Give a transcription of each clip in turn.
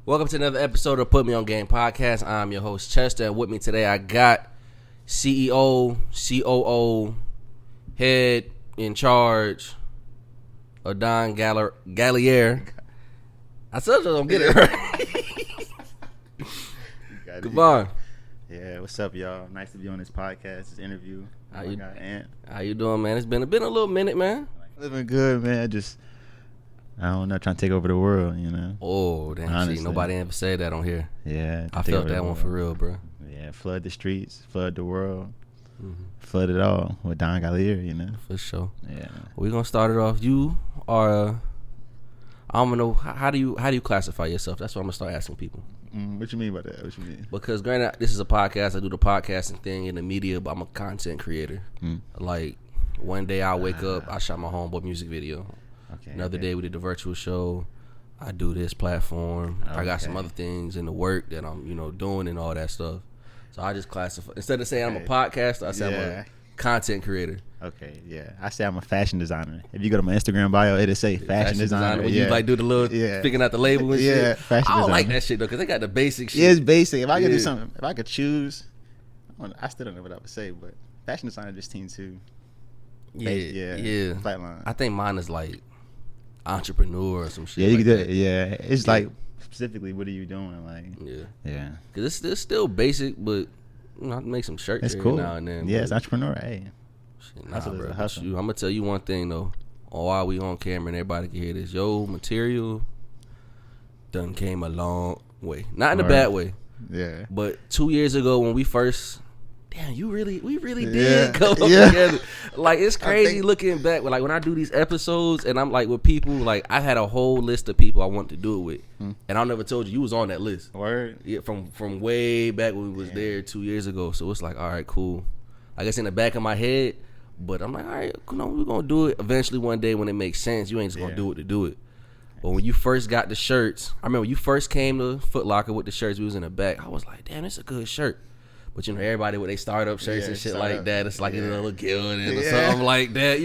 Welcome to another episode of Put Me On Game Podcast. I'm your host, Chesterr. With me today, I got CEO, COO, head in charge of Galère. I told you I'm getting it right. Kavon. Yeah, what's up, y'all? Nice to be on this podcast, this interview. How you doing, man? It's been a little minute, man. Living good, man. I don't know, trying to take over the world, you know. Oh, damn. Honestly. See, nobody ever said that on here. Yeah. I felt that one for real, bro. Yeah, flood the streets, flood the world, flood it all with Don Galère, you know. For sure. Yeah. We're going to start it off. You are, I don't know, how do you classify yourself? That's what I'm going to start asking people. What you mean by that? What you mean? Because granted, this is a podcast. I do the podcasting thing in the media, but I'm a content creator. Like, one day I wake up, I shot my homeboy music video. Another day we did the virtual show. I do this platform. I got some other things in the work that I'm, doing and all that stuff. So I just classify. Instead of saying I'm a podcaster, I say I'm a content creator. Okay, yeah. I say I'm a fashion designer. If you go to my Instagram bio, it'll say fashion designer. When you like do the little picking out the label and shit. Yeah, fashion designer. I don't like that shit though, because they got the basic shit. Yeah, it's basic. If I could do something, if I could choose, I still don't know what I would say, but fashion designer just seems too. Yeah. Flatline. I think mine is like entrepreneur or some shit. Yeah, you like can do that. it. Yeah, it's like specifically, what are you doing? Like, yeah. Because it's still basic, but I make some shirts It's every cool. now and then. Yeah, it's entrepreneur. Hey, shit, that's what it's a hustle. I'm gonna tell you one thing though. While we on camera and everybody can hear this, yo, material done came a long way. Not in a bad way. Yeah. But 2 years ago when we first. Damn, we really did come up together. Like, it's crazy looking back. Like, when I do these episodes and I'm like with people, like, I had a whole list of people I wanted to do it with. And I never told you was on that list. Word. Yeah, from way back when we was there 2 years ago. So it's like, all right, cool. I guess in the back of my head, but I'm like, all right, we're going to do it eventually one day when it makes sense. You ain't just going to do it to do it. But when you first got the shirts, I remember when you first came to Foot Locker with the shirts, we was in the back. I was like, damn, it's a good shirt. But, everybody with their startup shirts and shit like that, it's like a little gilding or something like that.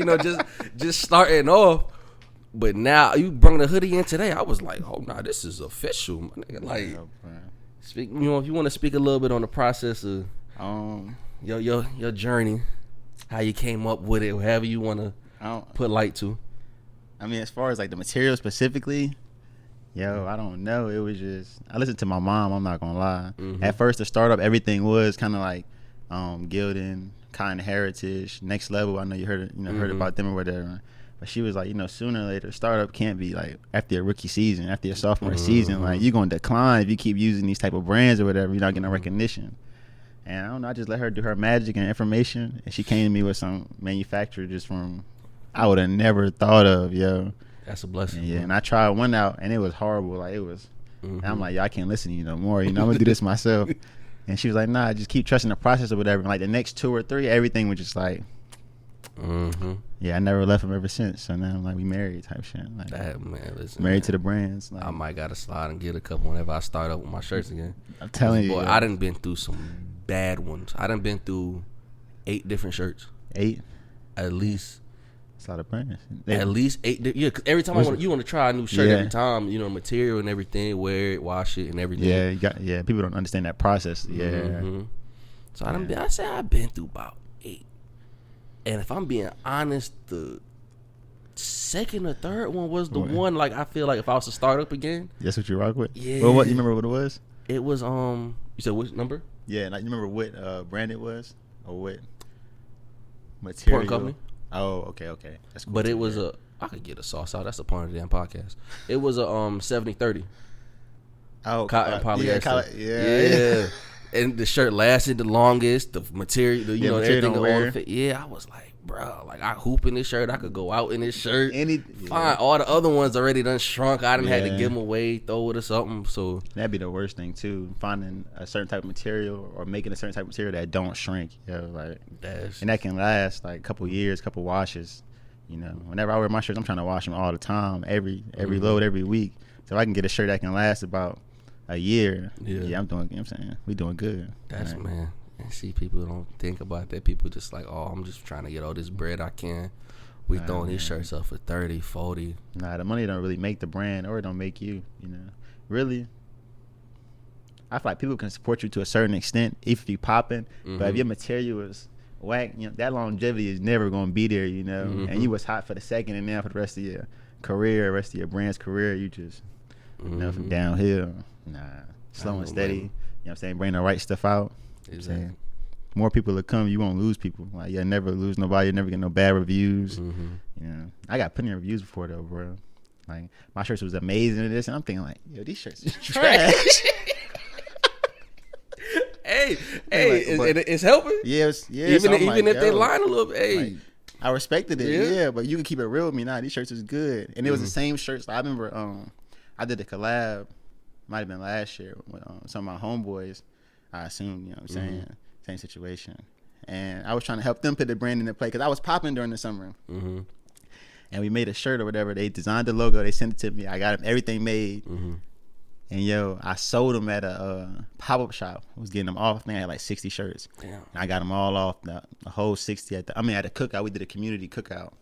Just starting off. But now you bring the hoodie in today. I was like, oh, nah, this is official. My nigga. Like, speak. If you want to speak a little bit on the process of your journey, how you came up with it, however you want to put light to. I mean, as far as like the material specifically, I don't know. It was just, I listened to my mom, I'm not gonna lie. At first, the startup, everything was kind of like gilding, cotton heritage, next level. I know you heard about them or whatever. But she was like, sooner or later, startup can't be like after your rookie season, after your sophomore season, like you're gonna decline if you keep using these type of brands or whatever. You're not getting no recognition. And I don't know. I just let her do her magic and information, and she came to me with some manufacturer just from I would have never thought of, That's a blessing. Yeah, and I tried one out, and it was horrible. Like, it was, and I'm like, I can't listen to you no more. I'm going to do this myself. And she was like, nah, just keep trusting the process or whatever. And like, the next 2 or 3, everything was just like, yeah, I never left him ever since. So now I'm like, we married type shit. Like, listen, married to the brands. Like, I might got to slide and get a couple whenever I start up with my shirts again. I'm telling you. Boy, I done been through some bad ones. I done been through 8 different shirts. 8? At least. It's a lot of brands. At least 8. Yeah, because every time you want to try a new shirt every time, material and everything, wear it, wash it, and everything. Yeah, people don't understand that process. Yeah. So I say I've been through about 8. And if I'm being honest, the second or third one was the one, like, I feel like if I was to start up again. That's what you rock with? Yeah. Well, what, you remember what it was? It was, you said which number? Yeah, like, you remember what brand it was? Or what material? Porn company. Oh, okay. That's cool. But it was I could get a sauce out. That's the point of the damn podcast. It was a 70-30. Oh, cotton polyester. Yeah. And the shirt lasted the longest. The material, everything on fit. Yeah, I was like, bro, like I hoop in this shirt. I could go out in this shirt. Fine. All the other ones already done shrunk. I done had to give them away, throw it or something. So that'd be the worst thing too. Finding a certain type of material or making a certain type of material that don't shrink. And that can last like a couple years, couple washes. Whenever I wear my shirts, I'm trying to wash them all the time, every load, every week. So I can get a shirt that can last about a year. Yeah, I'm doing. I'm saying we doing good. That's right. Man. And see, people don't think about that. People just like, oh, I'm just trying to get all this bread I can. We throwing these shirts up for 30, 40. Nah, the money don't really make the brand, or it don't make you. Really, I feel like people can support you to a certain extent if you popping, but if your material is whack, that longevity is never gonna be there, and you was hot for the second, and now for the rest of your career, rest of your brand's career, you just from downhill. Slow and steady. You know what I'm saying? Bring the right stuff out. Exactly. More people will come, you won't lose people. Like you'll never lose nobody, you'll never get no bad reviews. I got plenty of reviews before though, bro. Like my shirts was amazing and this, and I'm thinking like, yo, these shirts is trash. hey, it's helping. Yes. Even if they line a little bit. Hey, like, I respected it, but you can keep it real with me. These shirts is good, and it was the same shirts. I remember, I did a collab, might have been last year with some of my homeboys. I assume, you know what I'm saying, same situation, and I was trying to help them put the brand into play because I was popping during the summer. And we made a shirt or whatever. They designed the logo. They sent it to me. I got them everything made. And I sold them at a pop-up shop. I was getting them off. I think I had like 60 shirts. Damn. And I got them all off, the whole 60 at the cookout. We did a community cookout.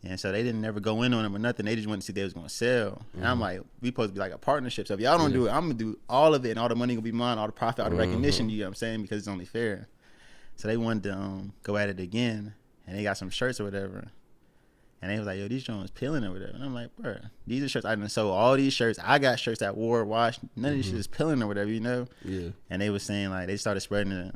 And so they didn't never go in on them or nothing. They just wanted to see if they was going to sell. And I'm like, we supposed to be like a partnership. So if y'all don't do it, I'm going to do all of it. And all the money going to be mine, all the profit, all the recognition, you know what I'm saying? Because it's only fair. So they wanted to go at it again. And they got some shirts or whatever. And they was like, yo, these joints peeling or whatever. And I'm like, bro, these are shirts. I done sold all these shirts. I got shirts that wore, washed. None of this shit is peeling or whatever, Yeah. And they was saying, like, they started spreading it.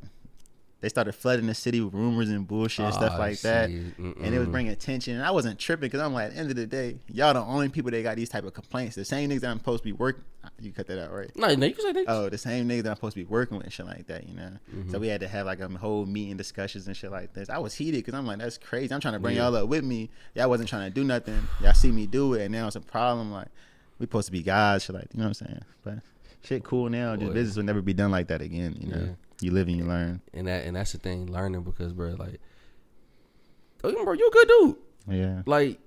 They started flooding the city with rumors and bullshit and stuff like that. And it was bringing attention. And I wasn't tripping because I'm like, at the end of the day, y'all the only people that got these type of complaints. The same niggas that I'm supposed to be working. You cut that out, right? No, you can say that. Oh, the same niggas that I'm supposed to be working with and shit like that, So we had to have like a whole meeting discussions and shit like this. I was heated because I'm like, that's crazy. I'm trying to bring y'all up with me. Y'all wasn't trying to do nothing. Y'all see me do it, and now it's a problem. Like, we supposed to be guys, shit like, you know what I'm saying? But shit cool now. Just business will never be done like that again, You live and you learn. And that's the thing, learning, because, bro, like, bro, you a good dude. Yeah. Like,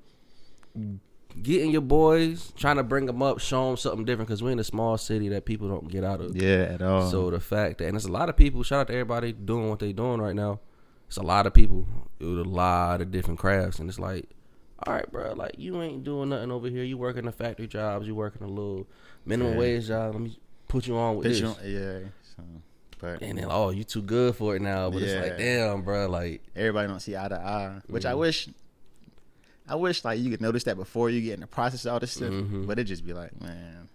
getting your boys, trying to bring them up, show them something different, because we're in a small city that people don't get out of. Yeah, at all. So the fact that, and there's a lot of people, shout out to everybody doing what they doing right now. It's a lot of people with a lot of different crafts, and it's like, all right, bro, like, you ain't doing nothing over here. You working the factory jobs, you working a little minimum wage job. Let me put you on with this. So, but, and then, you too good for it now. But it's like, damn, bro, like, everybody don't see eye to eye, which I wish like you could notice that before you get in the process of all this stuff. But it just be like, man,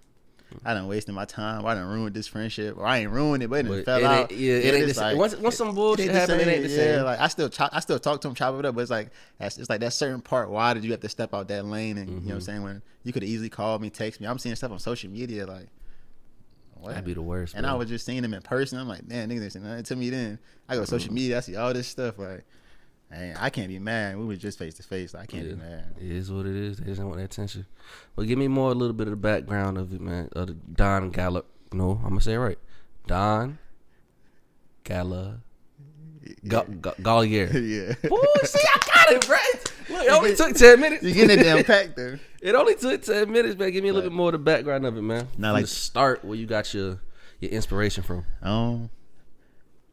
I done wasted my time. I done ruined this friendship, or I ain't ruined it, but it fell out. It ain't the same. Once some bullshit happen, it ain't the same. Yeah, like I still talk to him, chop it up, but it's like that certain part. Why did you have to step out that lane? And you know what I'm saying, when you could have easily called me, text me. I'm seeing stuff on social media, like, what? That'd be the worst. And bro. I was just seeing him in person. I'm like, man, niggas ain't saying nothing to me then. I go to social media, I see all this stuff, like, I can't be mad. We was just face to face. I can't be mad. It is what it is. They just don't want that attention. But give me a little bit of the background of it, man. Of the Don Gallup. No, I'm gonna say it right. Don Gallup. Galère. Yeah. Boy, see, I got it, right? Look, it only took 10 minutes. You getting it down packed there. It only took 10 minutes, man. Give me a little bit more of the background of it, man. Not like the start where you got your inspiration from.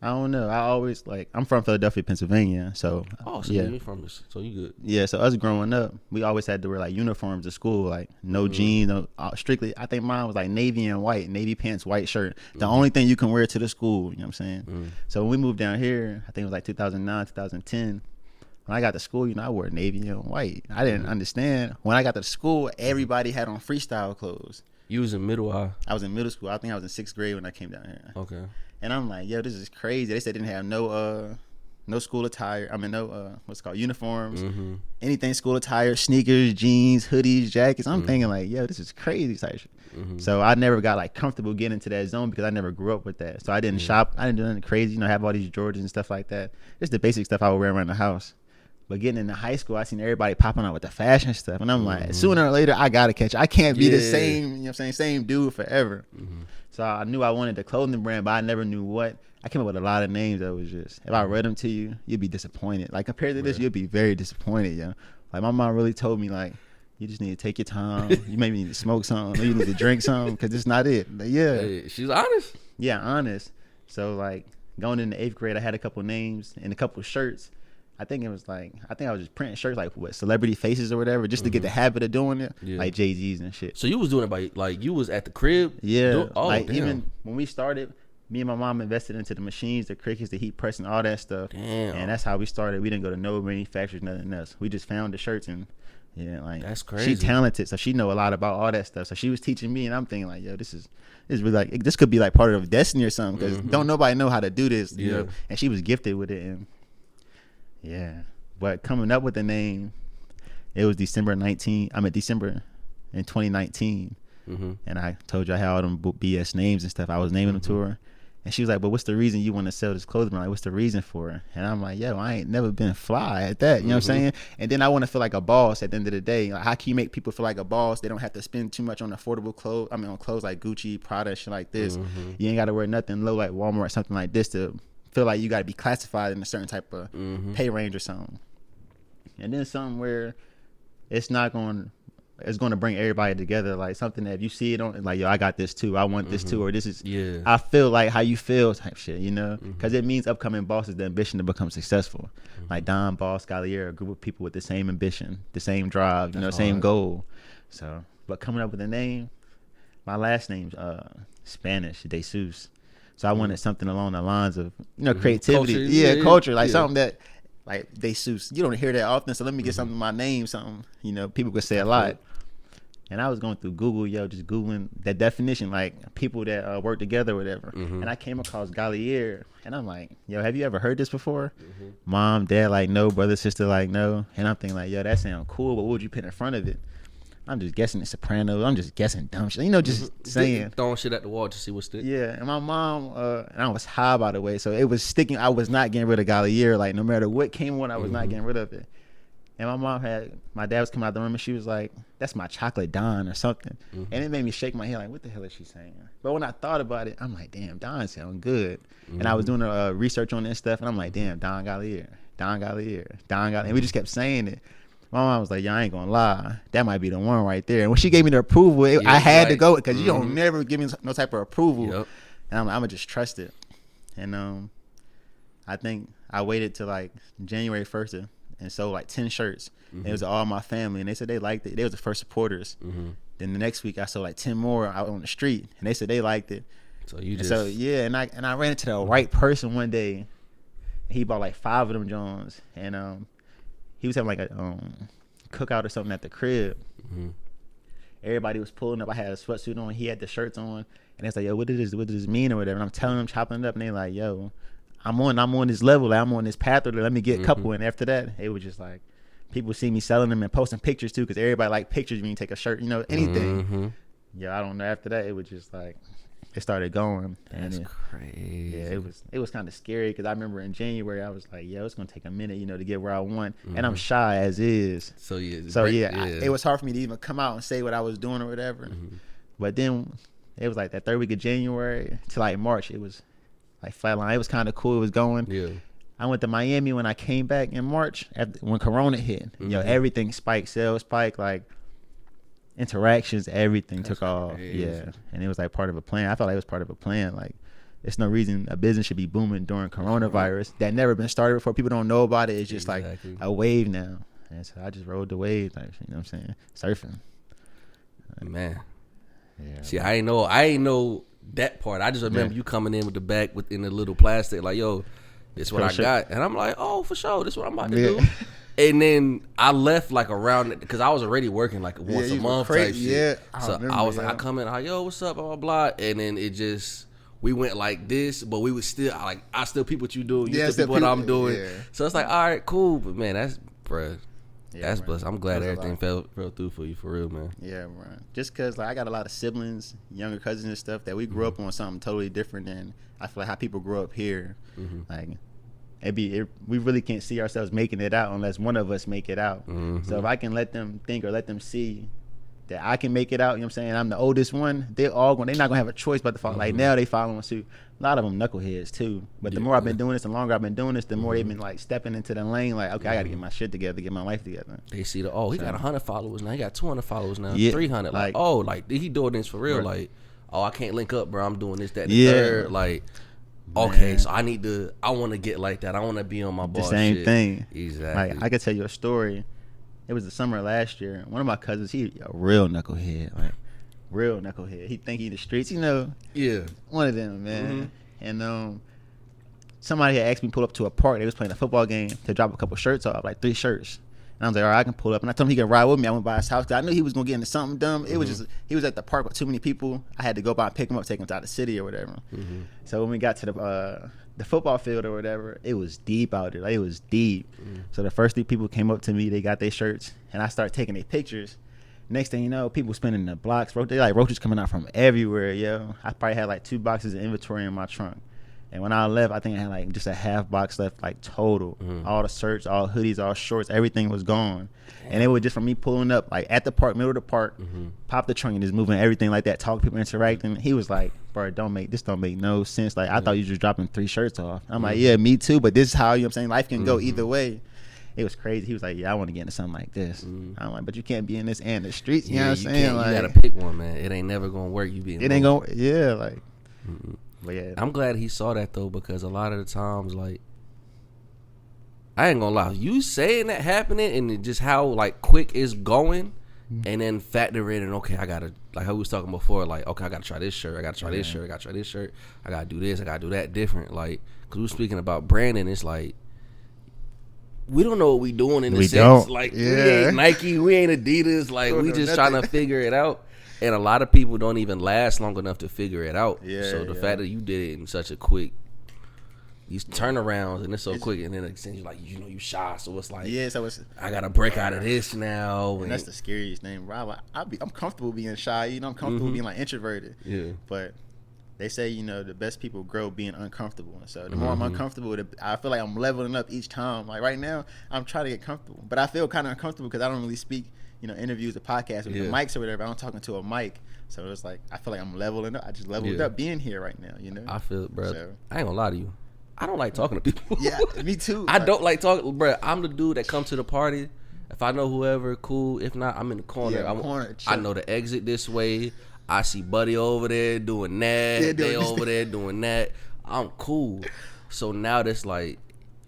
I don't know. I always I'm from Philadelphia, Pennsylvania. So you from this, so you good. Yeah, so us growing up, we always had to wear like uniforms to school, like no jeans, no strictly. I think mine was like navy and white, navy pants, white shirt. The only thing you can wear to the school, you know what I'm saying? So when we moved down here, I think it was like 2009, 2010. When I got to school, I wore navy and white. I didn't understand. When I got to school, everybody had on freestyle clothes. You was in middle. I was in middle school. I think I was in 6th grade when I came down here. Okay. And I'm like, yo, this is crazy. They said they didn't have no school attire. I mean, no what's it called, uniforms. Anything school attire, sneakers, jeans, hoodies, jackets. I'm thinking like, yo, this is crazy type shit. So I never got like comfortable getting into that zone because I never grew up with that. So I didn't shop. I didn't do anything crazy. Have all these Jordans and stuff like that. Just the basic stuff I would wear around the house. But getting into high school, I seen everybody popping out with the fashion stuff. And I'm like, sooner or later, I got to catch it. I can't be the same, you know what I'm saying, same dude forever. So I knew I wanted the clothing brand, but I never knew what. I came up with a lot of names that was just, if I read them to you, you'd be disappointed. Like, compared to this, you'd be very disappointed, yo. Like, my mom really told me, like, you just need to take your time. You maybe need to smoke something, or you need to drink something, because it's not it. But Hey, she's honest. Yeah, honest. So, like, going into 8th grade, I had a couple names and a couple shirts. I think I was just printing shirts like with celebrity faces or whatever, just to get the habit of doing it, like Jay-Z's and shit. So you was doing it by like you was at the crib? Yeah. Damn. Even when we started, me and my mom invested into the machines, the crickets, the heat press, and all that stuff. Damn. And that's how we started. We didn't go to no manufacturers, nothing else. We just found the shirts and like that's crazy. She talented, so she know a lot about all that stuff. So she was teaching me, and I'm thinking like, yo, this is really like this could be like part of destiny or something because don't nobody know how to do this, you know? And she was gifted with it, and but coming up with the name, it was December in 2019, and I told you I had all them BS names and stuff. I was naming them to her, and she was like, "But what's the reason you want to sell this clothing?" Like, what's the reason for it? And I'm like, "Yo, I ain't never been fly at that." You know what I'm saying? And then I want to feel like a boss at the end of the day. Like, how can you make people feel like a boss? They don't have to spend too much on affordable clothes. I mean, on clothes like Gucci, Prada, shit like this. You ain't got to wear nothing low like Walmart or something like this to feel like you got to be classified in a certain type of pay range or something. And then something where it's going to bring everybody together, like something that if you see it on, like, yo, I got this too, I want this too, or this is, I feel like how you feel type shit, you know, because it means upcoming bosses the ambition to become successful, like Don, Boss, Galère, a group of people with the same ambition, the same drive, you know, same goal. So, but coming up with a name, my last name's Spanish, De Jesus. So I wanted something along the lines of, you know, creativity, culture, like something that, like De Jesus, you don't hear that often. So let me get something in my name, something, you know, people could say a lot. And I was going through Google, just Googling that definition, like people that work together or whatever. And I came across Galère, and I'm like, yo, have you ever heard this before? Mom, dad, like, no. Brother, sister, like, no. And I'm thinking, like, yo, that sounds cool, but what would you put in front of it? I'm just guessing it's Soprano. I'm just guessing dumb shit. You know, just saying. Throwing shit at the wall to see what sticks. Yeah, and my mom, and I was high, by the way, so it was sticking. I was not getting rid of Galère. Like, no matter what came on, I was not getting rid of it. And my dad was coming out the room, and she was like, that's my chocolate Don or something. And it made me shake my head like, what the hell is she saying? But when I thought about it, I'm like, damn, Don sound good. And I was doing research on this stuff, and I'm like, damn, Don Galère. And we just kept saying it. My mom was like, yeah, I ain't gonna lie, that might be the one right there. And when she gave me the approval, I had to go, because you don't never give me no type of approval. And I'm gonna just trust it. And I think I waited till like January 1st and sold like 10 shirts. And it was all my family, and they said they liked it. They was the first supporters. Then the next week I sold like 10 more out on the street, and they said they liked it. So you just and I ran into the right person one day, and he bought like 5 of them Jones, and he was having like a cookout or something at the crib. Everybody was pulling up. I had a sweatsuit on. He had the shirts on, and it's like, yo, what does this mean or whatever? And I'm telling them, chopping it up, and they like, yo, I'm on this level. Like, I'm on this path. Or let me get a couple. And after that, it was just like people see me selling them and posting pictures too, because everybody like pictures when you take a shirt, you know, anything. Yeah, I don't know. After that, it was just like it started going. That's crazy. Yeah, it was kind of scary, because I remember in January I was like, yo, it's gonna take a minute, you know, to get where I want, and I'm shy as is. So it was hard for me to even come out and say what I was doing or whatever. But then it was like that third week of January to like March, it was like flatline. It was kind of cool. It was going. I went to Miami when I came back in March when Corona hit. Yo, everything spiked, sales spiked, like interactions, everything took off. Yeah, and it was like part of a plan. I felt like it was part of a plan. Like, there's no reason a business should be booming during coronavirus that never been started before. People don't know about it. It's just like a wave now, and so I just rode the wave. Like, you know what I'm saying? Surfing. Man. Yeah. See, I ain't know that part. I just remember you coming in with the bag within the little plastic, like, yo, this is what I got, and I'm like, oh, for sure, this is what I'm about to do. And then I left like around, because I was already working like once a month type shit. So I was like, I come in, like, yo, what's up, blah, blah, blah. And then it just, we went like this, but we was still, like, I still peep what you do, you still peep what I'm doing. So it's like, all right, cool. But man, that's, bruh, that's blessed. I'm glad everything fell through for you, for real, man. Yeah, man. Just because, like, I got a lot of siblings, younger cousins and stuff, that we grew up on something totally different than I feel like how people grow up here. Like, we really can't see ourselves making it out unless one of us make it out. So if I can let them think or let them see that I can make it out, you know what I'm saying? I'm the oldest one. They're not gonna have a choice but to follow. Like, now they following suit. A lot of them knuckleheads too. But the more I've been doing this, the longer I've been doing this, the more they've been like stepping into the lane. Like, okay, I got to get my shit together, get my life together. They see he got 100 followers now. He got 200 followers now. 300. Like, he doing this for real. Like, oh, I can't link up, bro. I'm doing this, that, and the third. Like, Okay, so I want to get like that. I want to be on my The boss same shit. thing. Exactly. Like, I could tell you a story. It was the summer of last year. One of my cousins, he a real knucklehead. Like, real knucklehead. He think he in the streets, you know. Yeah. One of them, man. And somebody had asked me to pull up to a park. They was playing a football game to drop a couple shirts off, like 3 shirts. And I was like, all right, I can pull up. And I told him he could ride with me. I went by his house because I knew he was going to get into something dumb. It was just, he was at the park with too many people. I had to go by and pick him up, take him to the city or whatever. So when we got to the football field or whatever, it was deep out there. Like, it was deep. So the first 3 people came up to me. They got their shirts. And I started taking their pictures. Next thing you know, people spinning the blocks. They like roaches coming out from everywhere, yo. I probably had like 2 boxes of inventory in my trunk. And when I left, I think I had like just a half box left, like total. All the shirts, all hoodies, all shorts, everything was gone. And it was just from me pulling up, like at the park, middle of the park, pop the trunk and just moving everything like that, talking to people, interacting. He was like, bro, this don't make no sense. Like, I thought you just dropping 3 shirts off. I'm like, yeah, me too, but this is how, you know what I'm saying, life can go either way. It was crazy. He was like, yeah, I want to get into something like this. I'm like, but you can't be in this and the streets, you know what I'm saying? Like, you got to pick one, man. It ain't never going to work. You being it ain't going to, yeah, like. But yeah, I'm glad he saw that though, because a lot of the times, like, I ain't gonna lie, you saying that happening and just how like quick it's going, and then factor in and okay, I gotta, like how we was talking before, like, okay, I gotta try this shirt, I gotta try this shirt, I gotta try this shirt, I gotta do this, I gotta do that different, like, cause we were speaking about branding. It's like we don't know what we doing in the sense, like, we ain't Nike, we ain't Adidas, like, we just trying to figure it out. And a lot of people don't even last long enough to figure it out. So the fact that you did it in such a quick, these turnarounds, and it's so quick, and then it seems like, you know, you shy, so it's like, I gotta break out of this now. And that's the scariest thing, bro. I'm comfortable being shy, you know. I'm comfortable being like introverted. Yeah. But they say, you know, the best people grow being uncomfortable. And so the more I'm uncomfortable, I feel like I'm leveling up each time. Like right now, I'm trying to get comfortable, but I feel kind of uncomfortable because I don't really speak, you know, interviews or podcasts with the mics or whatever. I'm talking to a mic. So it's like, I feel like I'm leveling up. I just leveled up being here right now, you know? I feel it, bro. So, I ain't gonna lie to you. I don't like talking to people. Yeah, me too. I don't like talking, bro. I'm the dude that comes to the party. If I know whoever, cool. If not, I'm in the corner. I know the exit this way. I see Buddy over there doing that. They over there doing that. I'm cool. So now that's like,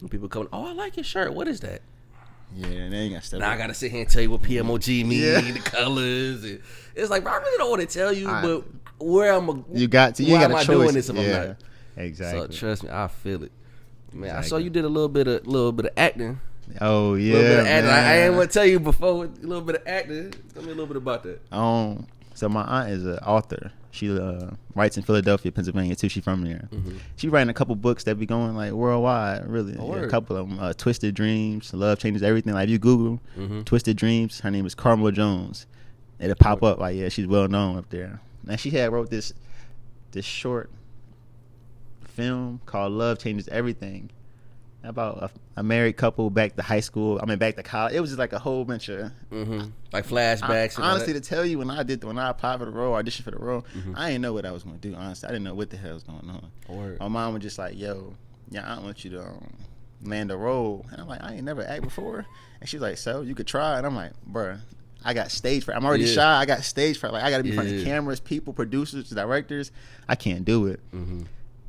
when people come, oh, I like your shirt. What is that? Yeah, they ain't got stuff. Now I gotta sit here and tell you what PMOG mean, the colors. And it's like, bro, I really don't want to tell you, but where am I? You got to. You got a choice. Doing this if I'm not? Exactly. So trust me, I feel it. Man, exactly. I saw you did a little bit of acting. Oh yeah, a little bit of acting. I ain't want to tell you before. A little bit of acting. Tell me a little bit about that. So my aunt is an author. She writes in Philadelphia, Pennsylvania too. She's from there. She writing a couple books that be going like worldwide, really. A couple of them. Twisted Dreams, Love Changes Everything. Like if you Google Twisted Dreams, her name is Carmel Jones. It'll pop up like, yeah, she's well known up there. Now she had wrote this short film called Love Changes Everything, about a married couple back to high school. Back to college. It was just like a whole bunch of like flashbacks. Honestly, to tell you, when I applied for the role, auditioned for the role, I didn't know what I was going to do. Honestly, I didn't know what the hell was going on. My mom was just like, "Yo, yeah, I want you to land a role," and I'm like, "I ain't never act before," and she's like, "So you could try," and I'm like, "Bruh, I got stage fright. I'm already shy. I got stage fright. Like I got to be in front of cameras, people, producers, directors. I can't do it."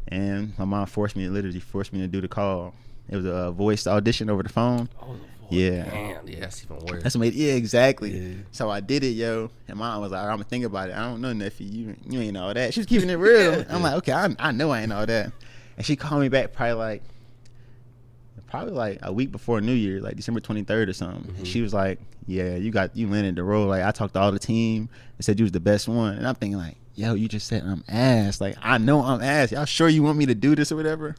And my mom literally forced me to do the call. It was a voice audition over the phone. Oh, yeah. Damn, yeah, that's even worse. Exactly. Yeah. So I did it, yo. And mom was like, I'm gonna think about it. I don't know, nephew. You ain't all that. She was keeping it real. I'm like, okay, I know I ain't all that. And she called me back probably like a week before New Year, like December 23rd or something. And she was like, yeah, you landed the role. Like I talked to all the team and said you was the best one. And I'm thinking like, yo, you just said I'm ass. Like I know I'm ass. Y'all sure you want me to do this or whatever?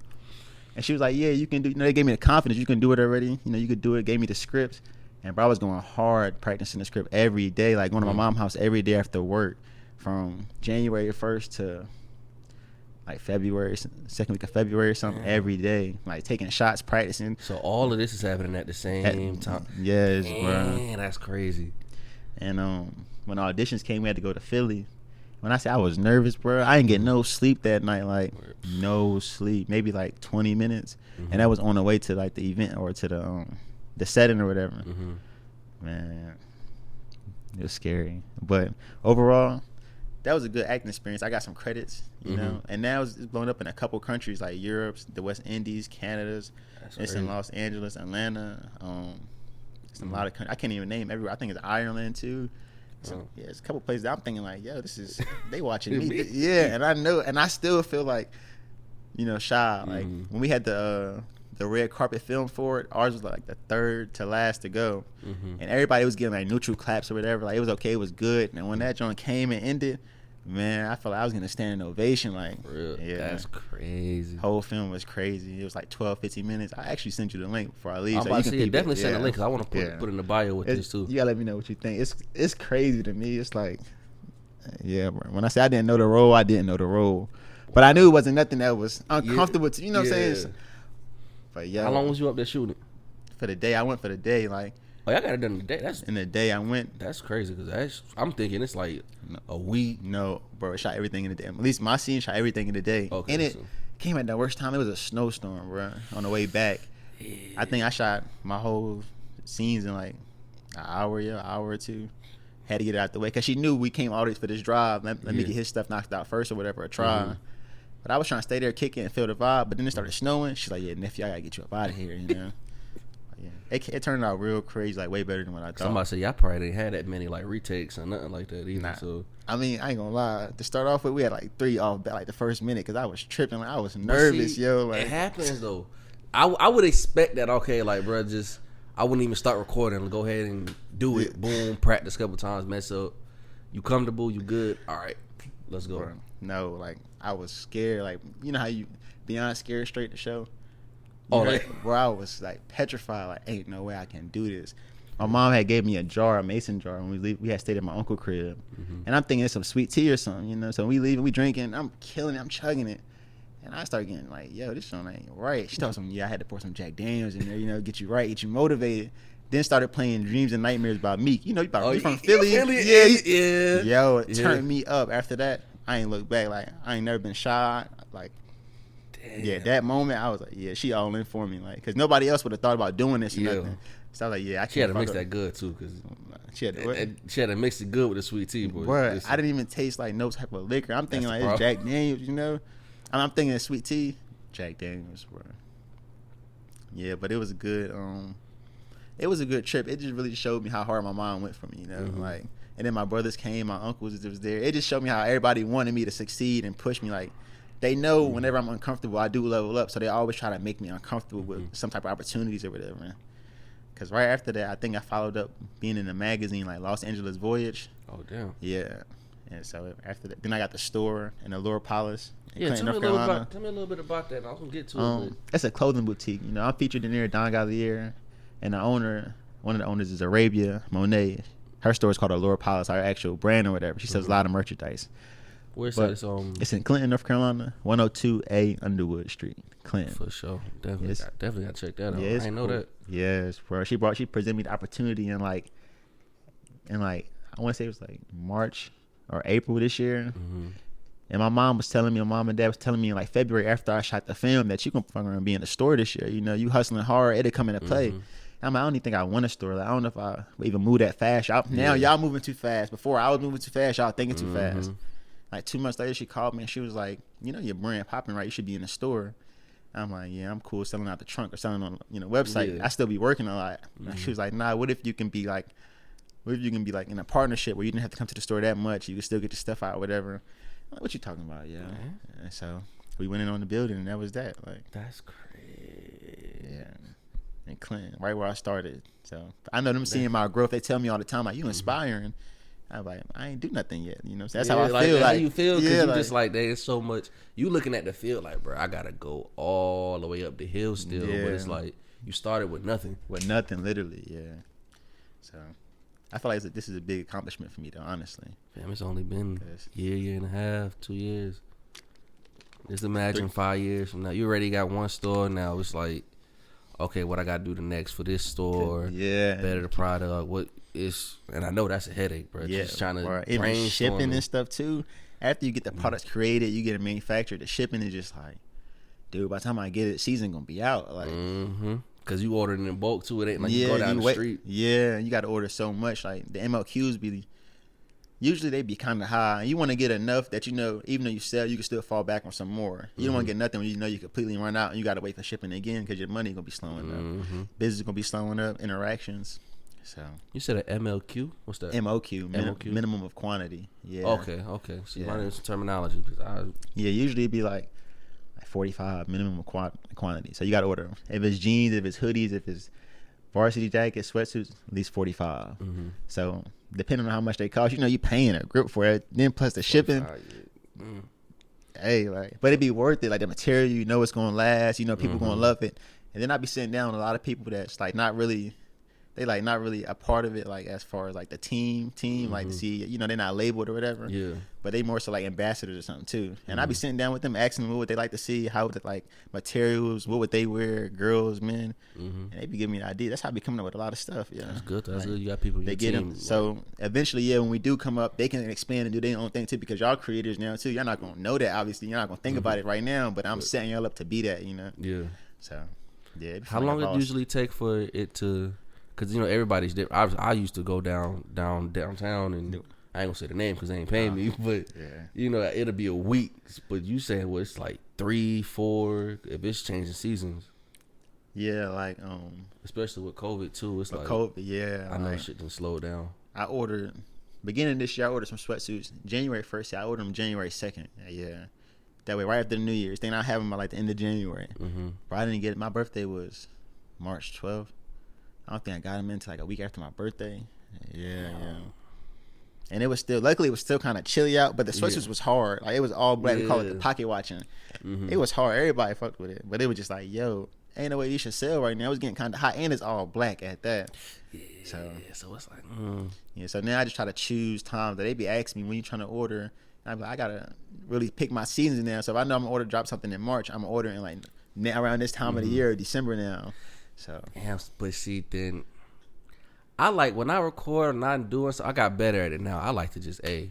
And she was like, yeah, you can do, they gave me the confidence. You can do it already. You could do it. Gave me the script. And bro, I was going hard practicing the script every day, like going to my mom's house every day after work from January 1st to like February, second week of February or something, every day. Like taking shots, practicing. So all of this is happening at the same time. Yes, bro. Man, that's crazy. And when auditions came, we had to go to Philly. When I say I was nervous, bro, I didn't get no sleep that night. Like no sleep, maybe like 20 minutes, and that was on the way to like the event or to the setting or whatever. Man, it was scary. But overall, that was a good acting experience. I got some credits, you know, and now it's blown up in a couple countries like Europe, the West Indies, Canada's. It's in Los Angeles, Atlanta. It's in a lot of countries. I can't even name everywhere. I think it's Ireland too. Yeah, it's a couple places that I'm thinking like, yo, this is they watching me. Yeah, and I know, and I still feel like, you know, shy. Like when we had the red carpet film for it, ours was like the third to last to go, and everybody was giving like neutral claps or whatever. Like it was okay, it was good. And when that joint came and ended, man, I felt like I was gonna stand an ovation. Like, yeah, that's crazy. Whole film was crazy. It was like 12, 15 minutes. I actually sent you the link before I leave. I'm so about you to can say, definitely send yeah. the link because I want to put in the bio with this too. You gotta let me know what you think. It's crazy to me. It's like, yeah, bro. When I say I didn't know the role, I didn't know the role, but I knew it wasn't nothing that was uncomfortable. You know what I'm saying? But yeah. How long was you up there shooting? For the day, I went for the day. Like, oh, y'all got it done in the day. That's in the day I went. That's crazy because I'm thinking it's like a week. No, bro, it shot everything in the day. At least my scene shot everything in the day. Okay, and it came at the worst time. It was a snowstorm, bro. On the way back, I think I shot my whole scenes in like an hour or two. Had to get it out the way because she knew we came all this for this drive. Let me get his stuff knocked out first or whatever, or try. But I was trying to stay there, kick it, and feel the vibe. But then it started snowing. She's like, "Yeah, nephew, I gotta get you up out of here," you know. Yeah, it turned out real crazy, like way better than what I thought. Somebody said y'all probably didn't have that many like retakes or nothing like that either. Nah. So I mean, I ain't gonna lie. To start off with, we had like 3 off like the first minute because I was tripping, like I was nervous, yo. Like it happens though. I would expect that. Okay, like bro, just I wouldn't even start recording. Go ahead and do it. Boom, practice a couple times, mess up. You comfortable? You good? All right, let's go. Bro, no, like I was scared. Like you know how you beyond scared straight to show. Where I was like petrified, like ain't no way I can do this. My mom had gave me a mason jar when we leave. We had stayed at my uncle's crib, and I'm thinking it's some sweet tea or something, you know. So we leave and we drinking. I'm killing it. I'm chugging it, and I start getting like, yo, this one ain't right. She told me, I had to pour some Jack Daniels in there, you know, get you right, get you motivated. Then started playing Dreams and Nightmares by Meek. You know, you from Philly. Yeah. Yo, it turned me up. After that, I ain't looked back. Like I ain't never been shy. Like. Damn. Yeah, that moment I was like, yeah, she all in for me, like, cause nobody else would have thought about doing this or nothing. So I was like, yeah, I can't. She had to mix that good too, cause she had to mix it good with the sweet tea, boy. Bro, I didn't even taste like no type of liquor. I'm thinking like it's Jack Daniels, you know. And I'm thinking it's sweet tea, Jack Daniels, bro. Yeah, but it was a good, trip. It just really showed me how hard my mom went for me, you know, like. And then my brothers came, my uncles was there. It just showed me how everybody wanted me to succeed and push me, like. They know whenever I'm uncomfortable, I do level up. So they always try to make me uncomfortable with some type of opportunities or whatever, man. Because right after that, I think I followed up being in a magazine like Los Angeles Voyage. Oh, damn. Yeah. And so after that, then I got the store in Allure Palace. Yeah, tell me a little bit about that. I'm going to get to it. It's a clothing boutique. You know, I'm featured in there, Galère. And one of the owners is Arabia Monet. Her store is called Allure Palace, our actual brand or whatever. She sells a lot of merchandise. Where's that? It's in Clinton, North Carolina, 102A Underwood Street, Clinton. For sure, definitely gotta check that out. Yeah, I didn't know that. Yes, bro. She presented me the opportunity in like I want to say it was like March or April this year. And my mom and dad was telling me in like February after I shot the film that you gonna be in the store this year. You know, you hustling hard, it'll come into play. I'm like, I don't even think I want a store. Like, I don't know if I would even move that fast. Now y'all moving too fast. Before I was moving too fast, y'all thinking too fast. Like 2 months later, she called me and she was like, you know, your brand popping, right? You should be in the store. I'm like, yeah, I'm cool selling out the trunk or selling on, website. I still be working a lot. She was like, nah, what if you can be like in a partnership where you didn't have to come to the store that much? You can still get your stuff out, whatever. I'm like, what you talking about? Yeah. And so we went in on the building and that was that. Like, that's crazy. Yeah. In Clinton, right where I started. So I know them seeing my growth. They tell me all the time, like, you inspiring. I'm like, I ain't do nothing yet, you know. So that's how I feel. That's how you feel, because you just like, there's so much. You looking at the field like, bro, I gotta go all the way up the hill still. But it's like you started with nothing. With nothing, literally, yeah. So I feel like this is a big accomplishment for me, though. Honestly, damn, it's only been year and a half, 2 years. Just imagine 5 years from now, you already got one store. Now it's like, okay, what I gotta do the next for this store? Yeah, better the product. What is, and I know that's a headache, bro. Yeah, just trying to even shipping and stuff too. After you get the products created, you get it manufactured. The shipping is just like, dude, by the time I get it, season gonna be out. Like, cause you ordered in bulk too. It ain't like you go down the street. Yeah, you got to order so much. Like the MLQs be, usually they be kind of high. You want to get enough that even though you sell, you can still fall back on some more. You don't want to get nothing when you know you completely run out and you got to wait for shipping again because your money gonna be slowing up. Business gonna be slowing up. Interactions. So you said an MLQ? What's that? MOQ, minimum of quantity. Yeah. Okay. See, learning some terminology because usually it'd be like 45 minimum of quantity. So you got to order if it's jeans, if it's hoodies, if it's varsity jackets, sweatsuits, at least 45. So depending on how much they cost, you paying a grip for it. Then plus the shipping. Hey, but it'd be worth it. Like the material, it's gonna last. People gonna love it. And then I'd be sitting down with a lot of people that's like not really a part of it, like as far as like the team, like to see, they're not labeled or whatever. Yeah. But they more so like ambassadors or something too. And I'd be sitting down with them, asking them what would they like to see, how would like materials, what would they wear, girls, men, and they be giving me an idea. That's how I be coming up with a lot of stuff. Yeah. That's good. That's good. You got people. They get team, them. So eventually, when we do come up, they can expand and do their own thing too. Because y'all creators now too, y'all not gonna know that. Obviously, you're not gonna think about it right now. But I'm setting y'all up to be that. Yeah. So yeah. How long does it usually take for it to? Because, everybody's different. I used to go downtown, and I ain't going to say the name because they ain't paying me, but, it'll be a week. But you saying, it's like 3, 4, if it's changing seasons. Yeah, like... especially with COVID, too. It's like... COVID, yeah. I know shit done slowed down. I ordered... Beginning of this year, I ordered some sweatsuits. January 1st, I ordered them January 2nd. Yeah. That way, right after the New Year's. Then I have them by, like, the end of January. But I didn't get it. My birthday was March 12th. I don't think I got them until like a week after my birthday. Yeah. And it was still, luckily it was still kind of chilly out, but the sweatsuits was hard. Like it was all black. We call it the pocket watching. It was hard. Everybody fucked with it. But it was just like, ain't no way you should sell right now. It was getting kind of hot and it's all black at that. Yeah. So it's like, Yeah, so now I just try to choose times that they be asking me when you trying to order. And I'm like, I got to really pick my seasons now. So if I know I'm going to drop something in March, I'm ordering like around this time of the year, December now. So yeah, but see, then I like when I record and I'm doing so I got better at it now. I like to just boop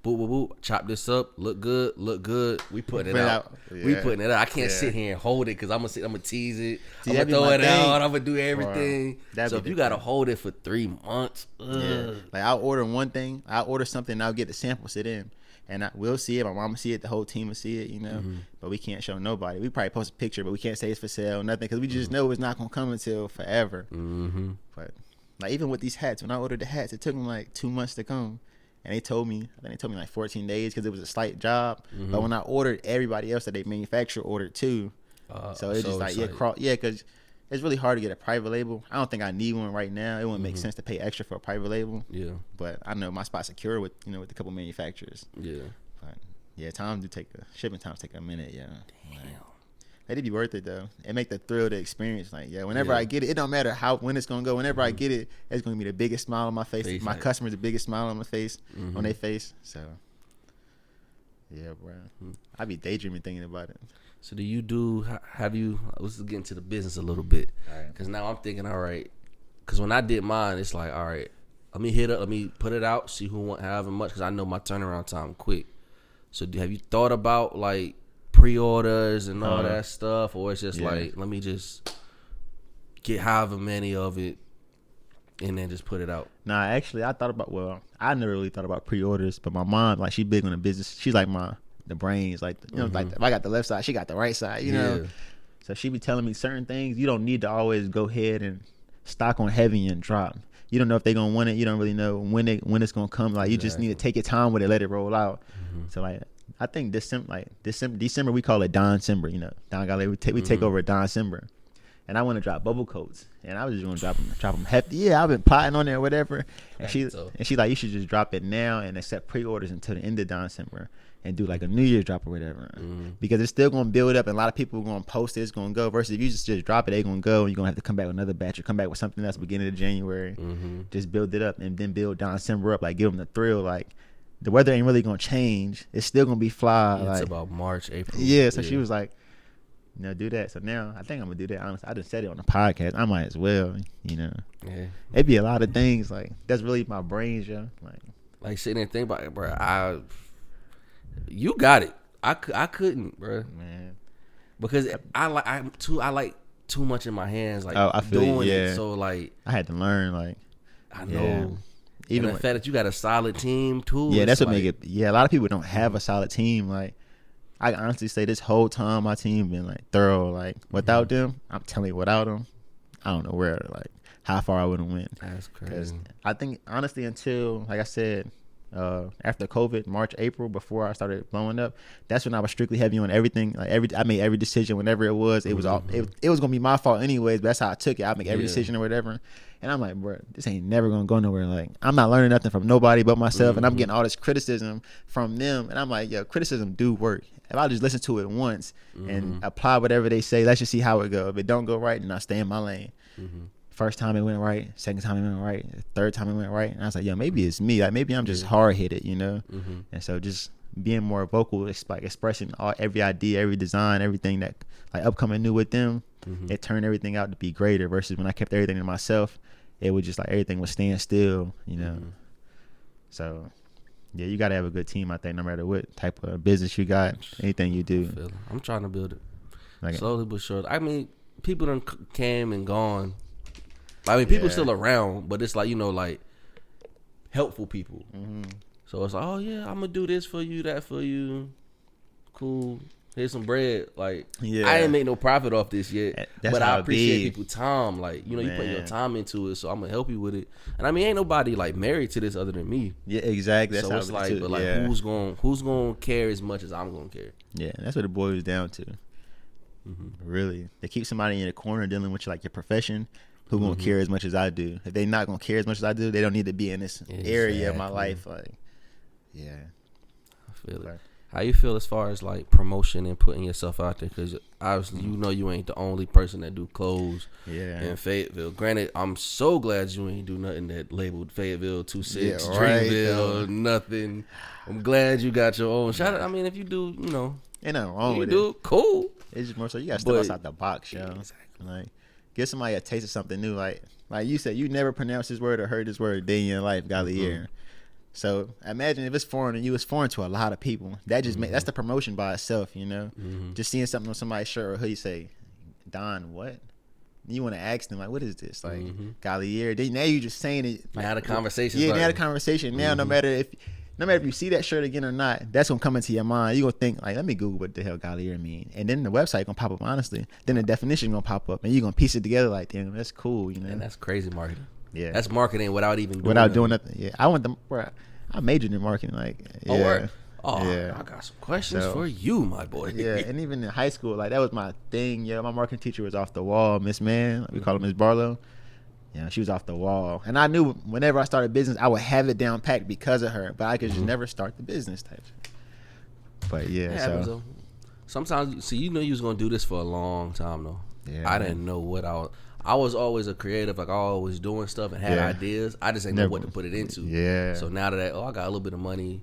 boop boop, chop this up, look good. We putting it out. Yeah. We putting it out. I can't sit here and hold it because I'm gonna tease it. I'm gonna throw it out. I'm gonna do everything. So if you gotta hold it for 3 months, like I'll order one thing, I'll order something, and I'll get the sample sit in. And we'll see it. My mama see it. The whole team will see it, But we can't show nobody. We probably post a picture, but we can't say it's for sale, nothing, because we just know it's not going to come until forever. But like even with these hats, when I ordered the hats, it took them like 2 months to come. And I think they told me like 14 days because it was a slight job. But when I ordered, everybody else that they manufacture ordered too. So it's just like, because it's really hard to get a private label. I don't think I need one right now. It wouldn't make sense to pay extra for a private label. Yeah. But I know my spot's secure with with a couple manufacturers. Yeah. But yeah, shipping times take a minute. Yeah. Damn. It'd be worth it though. It make the thrill, the experience. Like whenever I get it don't matter when it's gonna go. Whenever I get it, it's gonna be the biggest smile on my face. My customers, the biggest smile on my face, on their face. So yeah, bro. I be daydreaming thinking about it. So let's get into the business a little bit. Because now I'm thinking, all right, because when I did mine, it's like, all right, let me put it out, see who want however much, because I know my turnaround time quick. So have you thought about like pre-orders and all that stuff, or it's just like, let me just get however many of it and then just put it out? Nah, actually, I never really thought about pre-orders, but my mom, like, she big on the business. She's like the brains, like like if I got the left side, she got the right side, you know. So she be telling me certain things. You don't need to always go ahead and stock on heavy and drop. You don't know if they're gonna want it. You don't really know when it's gonna come. Like you just need to take your time with it, let it roll out. So like I think December we call it Don-cember. Don Galère, we take over Don-cember. And I want to drop bubble coats, and I was just gonna drop them hefty. Yeah, I've been plotting on it or whatever. And she like, you should just drop it now and accept pre-orders until the end of Don-cember. And do like a New Year's drop or whatever, because it's still gonna build up, and a lot of people are gonna post it. It's gonna go. Versus if you just drop it, they're gonna go, and you're gonna have to come back with another batch or come back with something else beginning of January. Just build it up and then build Don-cember up. Like give them the thrill. Like the weather ain't really gonna change. It's still gonna be fly. It's about March, April. Yeah. So she was like, do that. So now I think I'm gonna do that. Honestly, I just said it on the podcast. I might as well. Yeah. It'd be a lot of things. Like that's really my brains, Like sitting and think about it, bro. You got it. I couldn't, bro. Man, because I like too much in my hands, like I feel doing it. So like I had to learn. Like I know. even and the fact that you got a solid team too. Yeah, that's what make it. Yeah, a lot of people don't have a solid team. Like, I can honestly say this whole time my team been like thorough. Like, without them, I'm telling you, without them, I don't know where, like, how far I wouldn't win. That's crazy. I think honestly, until, like I said, after COVID, March, April, before I started blowing up, that's when I was strictly heavy on everything. Like I made every decision whenever it was. It was all it was gonna be my fault anyways. But that's how I took it. I make every decision or whatever. And I'm like, bro, this ain't never gonna go nowhere. Like, I'm not learning nothing from nobody but myself, and I'm getting all this criticism from them. And I'm like, yo, criticism do work. If I just listen to it once and apply whatever they say, let's just see how it go. If it don't go right, then I stay in my lane. First time it went right, second time it went right, third time it went right, and I was like, yo, maybe it's me. Like, maybe I'm just hard headed, you know. And so just being more vocal, like expressing every idea, every design, everything that like upcoming new with them, it turned everything out to be greater. Versus when I kept everything to myself, it was just like everything was staying still, you know. So yeah, you gotta have a good team, I think, no matter what type of business you got, anything you do. I'm trying to build it like slowly but surely. I mean, people done came and gone. I mean, people still around, but it's like, you know, like helpful people. So it's like, oh yeah, I'm gonna do this for you, that for you. Cool. Here's some bread. Like, I ain't make no profit off this yet, but I appreciate people's time. Like, you know, you put your time into it, so I'm gonna help you with it. And I mean, ain't nobody like married to this other than me. Yeah, exactly. That's so it's like, but like, who's gonna care as much as I'm gonna care? Yeah, that's what it boils down to. Really, they keep somebody in a corner dealing with like your profession. Who gonna care as much as I do? If they not gonna care as much as I do, they don't need to be in this area of my life. Like, I feel it. How you feel as far as like promotion and putting yourself out there? Because obviously, you know, you ain't the only person that do clothes. In Fayetteville. Granted, I'm so glad you ain't do nothing that labeled Fayetteville 26, Dreamville, nothing. I'm glad you got your own. Shout out. I mean, if you do, you know, ain't nothing wrong with it. Cool. It's just more so you gotta step outside the box, yo. Exactly. Like, give somebody a taste of something new. Like you said, you never pronounced this word or heard this word a day in your life, Galère. So imagine if it's foreign and you, it's foreign to a lot of people. That just that's the promotion by itself, you know. Just seeing something on somebody's shirt or hoodie say, Don, what? You want to ask them, like, what is this? Like, Galère. Now you just saying it. Like, now the conversation. Yeah, now the conversation. Now no matter if you see that shirt again or not, that's gonna come into your mind. You gonna think like, let me Google what the hell Galère mean, and then the website gonna pop up. Honestly, then the definition gonna pop up, and you gonna piece it together. Like, damn, that's cool, you know. And that's crazy marketing. Yeah, that's marketing without even doing nothing. Yeah, I want them. I majored in marketing. Like, yeah. I got some questions for you, my boy. Yeah, and even in high school, like that was my thing. Yeah, my marketing teacher was off the wall, Miss Man. We call her Miss Barlow. Yeah, she was off the wall, and I knew whenever I started business, I would have it down packed because of her. But I could just never start the business type. But so sometimes, see, you know, you was gonna do this for a long time though. Yeah, I didn't know what I was always a creative, like I always doing stuff and had ideas. I just didn't know what to put it into. Yeah. So now that I got a little bit of money,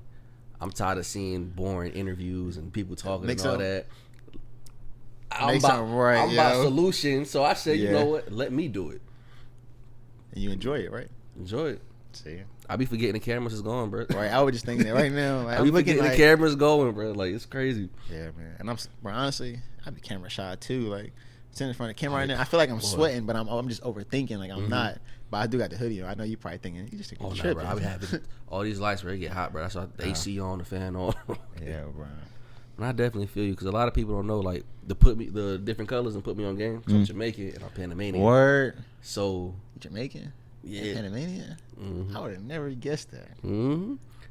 I'm tired of seeing boring interviews and people talking and all that. I'm about solutions, so I said, you know what? Let me do it. And you enjoy it, right? Enjoy it. See, I be forgetting the cameras is going, bro. Right, I was just thinking that right now. Like, I be forgetting the cameras going, bro. Like, it's crazy. Yeah, man. And honestly, I be camera shy too. Like, sitting in front of the camera right now, I feel like I'm sweating, but I'm just overthinking. Like, I'm not. But I do got the hoodie on. I know you probably thinking you just think I'm tripping. Bro. I be having all these lights where it get hot, bro. That's why the AC on, the fan on. Yeah, bro. And I definitely feel you because a lot of people don't know like the different colors and put me on game. So I'm Jamaican and I'm Panamanian. Word. So Jamaican. Yeah. Panamanian. I would have never guessed that.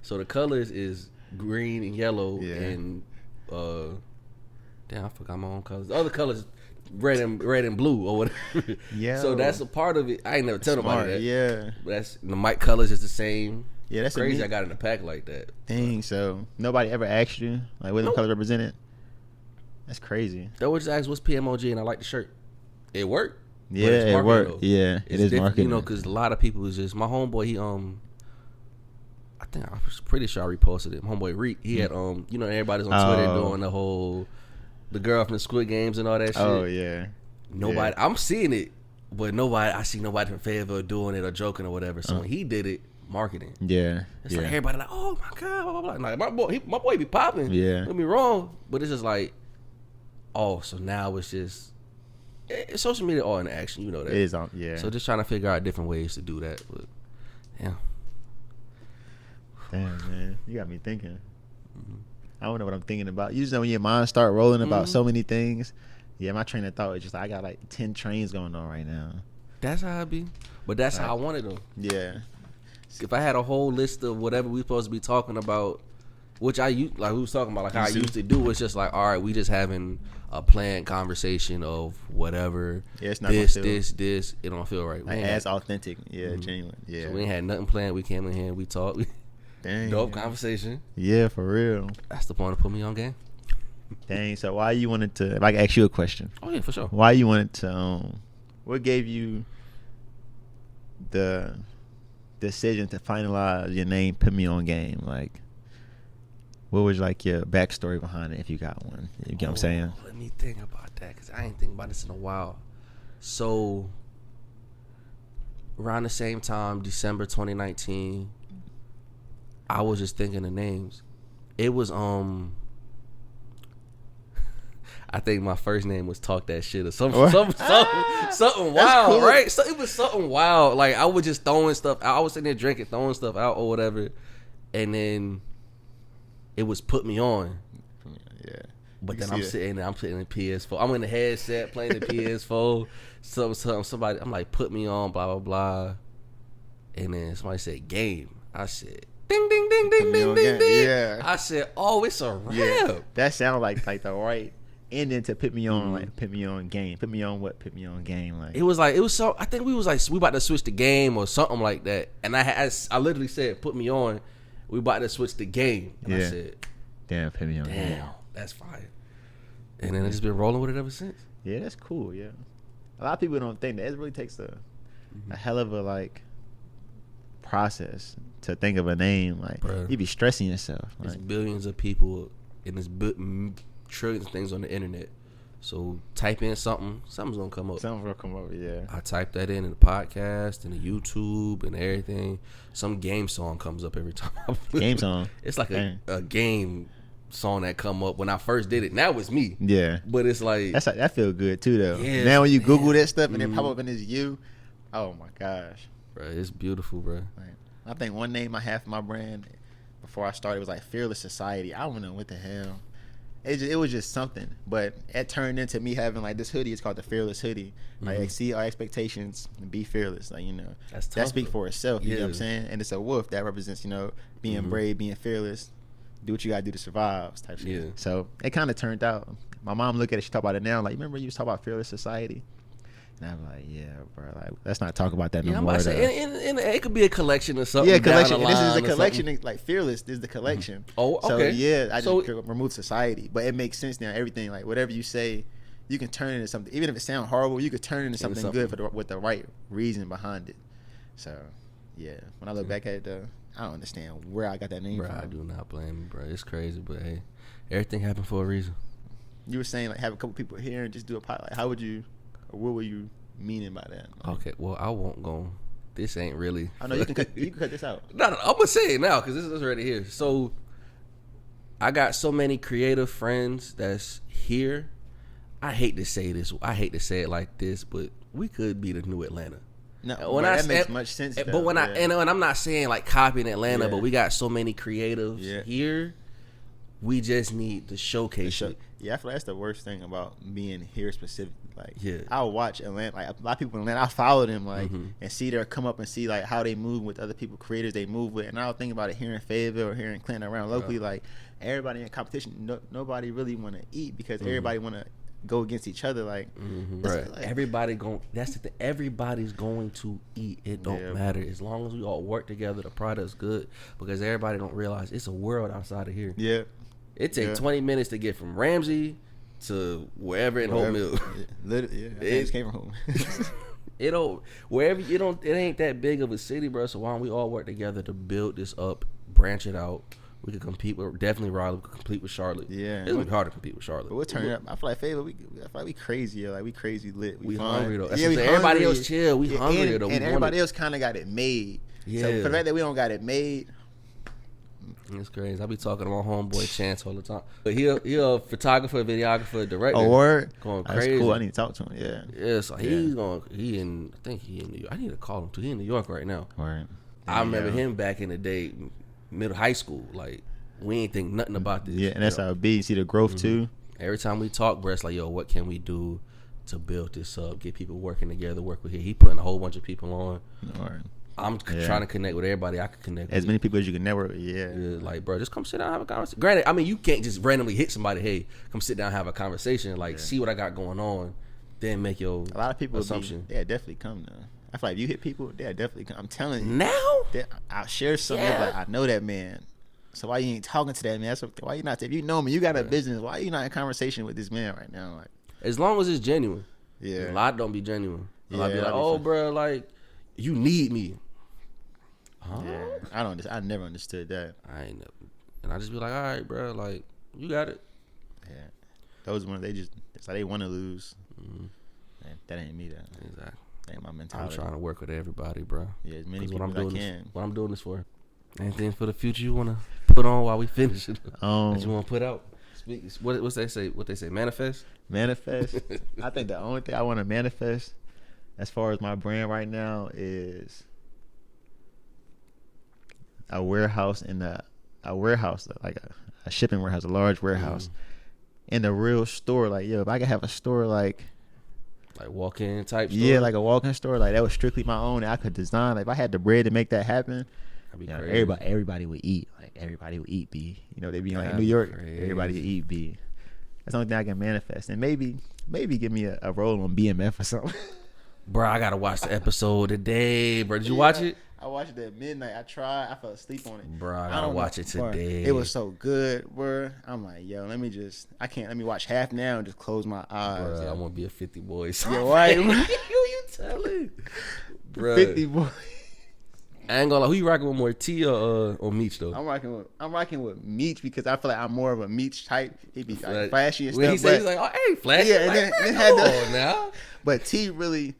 So the colors is green and yellow and damn, I forgot my own colors. The other colors red and blue or whatever. Yeah. So that's a part of it. I ain't never tell nobody that. Yeah. But that's the mic colors is the same. Yeah, that's crazy. I got in a pack like that. Dang. So nobody ever asked you like what the colors represented? That's crazy. They would just ask what's PMOG and I like the shirt. It worked. Yeah, it worked. Yeah, it is marketing. You know, because a lot of people is just my homeboy. He I think I was pretty sure I reposted it. My homeboy Reek. He had you know, everybody's on Twitter doing the girl from the Squid Games and all that shit. Oh yeah. Nobody. I'm seeing it, but I see nobody from Fayetteville doing it or joking or whatever. So when he did it, marketing. Yeah. It's like everybody like, oh my god, blah, blah, blah. Like my boy be popping. Yeah. Don't get me wrong, but it's just like, so now it's just. Social media all in action, you know that. It is on, yeah. So just trying to figure out different ways to do that. But yeah, Damn, man, you got me thinking. I don't know what I'm thinking about. Usually when your mind start rolling about so many things, yeah, my train of thought is just like, I got like 10 trains going on right now. That's how I be. But that's how I wanted them. Yeah. If I had a whole list of whatever we supposed to be talking about, which I used, like we was talking about, like how I used to do, it's just like, all right, we just having a planned conversation of whatever. Yeah, it's not this. It don't feel right. Like as authentic. Yeah, genuine. Yeah. So we ain't had nothing planned. We came in here and we talked. Dang. Dope conversation. Yeah, for real. That's the point to put me on game. Dang. So why you wanted to? If I can ask you a question. Oh yeah, for sure. Why you wanted to? What gave you the decision to finalize your name? Put me on game. Like, what was like your backstory behind it? If you got one, you get what I'm saying. Let me think about that because I ain't think about this in a while. So around the same time, December 2019. I was just thinking of names. It was I think my first name was Talk That Shit or something wild, cool. Right? So it was something wild. Like I was just throwing stuff out. I was sitting there drinking, throwing stuff out or whatever, and then it was Put Me On. Yeah. But then I'm sitting there, I'm putting the PS4. I'm in the headset playing the PS4. Somebody, I'm like, Put Me On, blah blah blah, and then somebody said Game. I said. Ding, ding, ding, ding, ding, ding, ding. Yeah. I said, oh, it's a rap. Yeah. That sounded like the right ending to Put Me On, like Put Me On Game. Put Me On what? Put Me On Game. Like it was so. I think we about to switch the game or something like that. And I literally said, Put Me On. We about to switch the game. And I said, damn, Put Me On. Damn, that's fire. And then it's just been rolling with it ever since. Yeah, that's cool. Yeah, a lot of people don't think that it really takes a hell of a like process to think of a name. Like, you be stressing yourself. There's billions of people and there's trillions of things on the internet. So type in something's gonna come up. Something's gonna come up. Yeah. I type that in the podcast and the YouTube and everything. Some game song comes up every time. Game song. It's like a game song that come up when I first did it. Now it's me. Yeah. But it's like that feel good too though. Yeah, now when you Google that stuff and then pop up and it's you, oh my gosh. Bro, it's beautiful, bro. Right. I think one name I had for my brand before I started was like Fearless Society. I don't know what the hell. It was just something, but it turned into me having like this hoodie. It's called the Fearless Hoodie. Like exceed our expectations and be fearless. Like, you know, that speaks for itself. You know what I'm saying? And it's a wolf that represents, you know, being brave, being fearless, do what you gotta do to survive type shit. Yeah. So it kind of turned out. My mom look at it. She talk about it now. Like, remember you used to talk about Fearless Society? And I'm like, yeah, bro. Like, let's not talk about that no more. And it could be a collection or something. Yeah, collection. And this is a collection. Like Fearless is the collection. Oh, okay. So yeah, I just remove society, but it makes sense now. Everything, like whatever you say, you can turn it into something. Even if it sounds horrible, you could turn it into something good with the right reason behind it. So yeah, when I look back at it, I don't understand where I got that name from. I do not blame you, bro. It's crazy, but hey, everything happened for a reason. You were saying like have a couple people here and just do a pot. Like, how would you? Or what were you meaning by that? Like, okay, well, I won't go. This ain't really. I know you can cut this out. No, I'm gonna say it now because this is already here. So, I got so many creative friends that's here. I hate to say this. I hate to say it like this, but we could be the new Atlanta. No, that makes much sense. Though. But when and I'm not saying like copying Atlanta, but we got so many creatives here. We just need to showcase it. Yeah, I feel like that's the worst thing about being here specifically. Like, I'll watch Atlanta. Like, a lot of people in Atlanta, I follow them, like, and see their come up and see like how they move with other people, creators they move with. And I'll think about it here in Fayetteville or here in Clinton around locally. Like, everybody in competition, nobody really want to eat because everybody want to go against each other. Like, right. Like, everybody going. That's the thing. Everybody's going to eat. It don't matter as long as we all work together. The product's good because everybody don't realize it's a world outside of here. Yeah. It takes 20 minutes to get from Ramsey to wherever in Hope Mill. It just came from home. It ain't that big of a city, bro. So why don't we all work together to build this up, branch it out? We could compete with definitely Raleigh. We could compete with Charlotte. Yeah, it's gonna be hard to compete with Charlotte. But we'll turn it up. I feel like Fayetteville. I feel like we crazy. Like we crazy lit. We hungry though. Everybody else chill. We hungry though. And everybody else kind of got it made. Yeah. So for the fact that we don't got it made. It's crazy. I be talking to my homeboy Chance all the time. But he a photographer, videographer, director. Oh, word? Going That's crazy. Cool. I need to talk to him. Yeah. Yeah. So he's going. I think he in New York. I need to call him too. He in New York right now. Word. I remember him back in the day. middle high school. Like we ain't think nothing about this. Yeah, and that's how it be. You see the growth too. Every time we talk, bro, it's like, yo, what can we do to build this up? Get people working together, work with here. He putting a whole bunch of people on. Right. I'm trying to connect with everybody I can connect with. As many people as you can network. Yeah, like, bro, just come sit down and have a conversation. Granted, I mean, you can't just randomly hit somebody, hey, come sit down and have a conversation. Like, see what I got going on, then make your a lot of people assumption. They'll definitely come now. I feel like if you hit people, they'll definitely come. I'm telling you. Now? I'll share something. Like, I know that man. So why you ain't talking to that man? Why you not? If you know me, you got a business. Why you not in conversation with this man right now? Like, as long as it's genuine. Yeah. A lot don't be genuine. A lot be like, that'd be oh, fun. bro, like, you need me. Huh? Yeah, I never understood that. I ain't never. And I just be like, all right, bro, like, you got it. Yeah, those ones it's like they want to lose. Mm-hmm. Man, that ain't me. That Exactly. That ain't my mentality. I'm trying to work with everybody, bro. Yeah, as many 'Cause people what I'm as I doing can. what I'm doing this for. Anything for the future you want to put on while we finish it? That you want to put out? What's they say? What they say? Manifest. I think the only thing I want to manifest, as far as my brand right now, is a warehouse like a shipping warehouse, a large warehouse, in a real store. Like, yo, if I could have a store like walk-in type store. Yeah, like a walk-in store, like that was strictly my own. I could design. Like, if I had the bread to make that happen, that'd be crazy. crazy. Everybody would eat. Like, everybody would eat B. You know, they be like in That'd New be York, crazy. everybody would eat B. That's the only thing I can manifest, and maybe give me a role on BMF or something. Bro, I gotta watch the episode today, bro. Did you watch it? I watched it at midnight. I tried. I fell asleep on it. Bro, I gotta watch it today. It was so good, bro. I'm like, yo, let me watch half now and just close my eyes. Bro, yo. I want to be a 50 boy. Yo, right? Who you telling? Bro, 50 boy. I ain't gonna lie. Who you rocking with more, T or Meech though? I'm rocking with Meech because I feel like I'm more of a Meech type. He be like flashy and when stuff. he's like, oh, hey, flashy. Yeah, and like, then had had now. But T really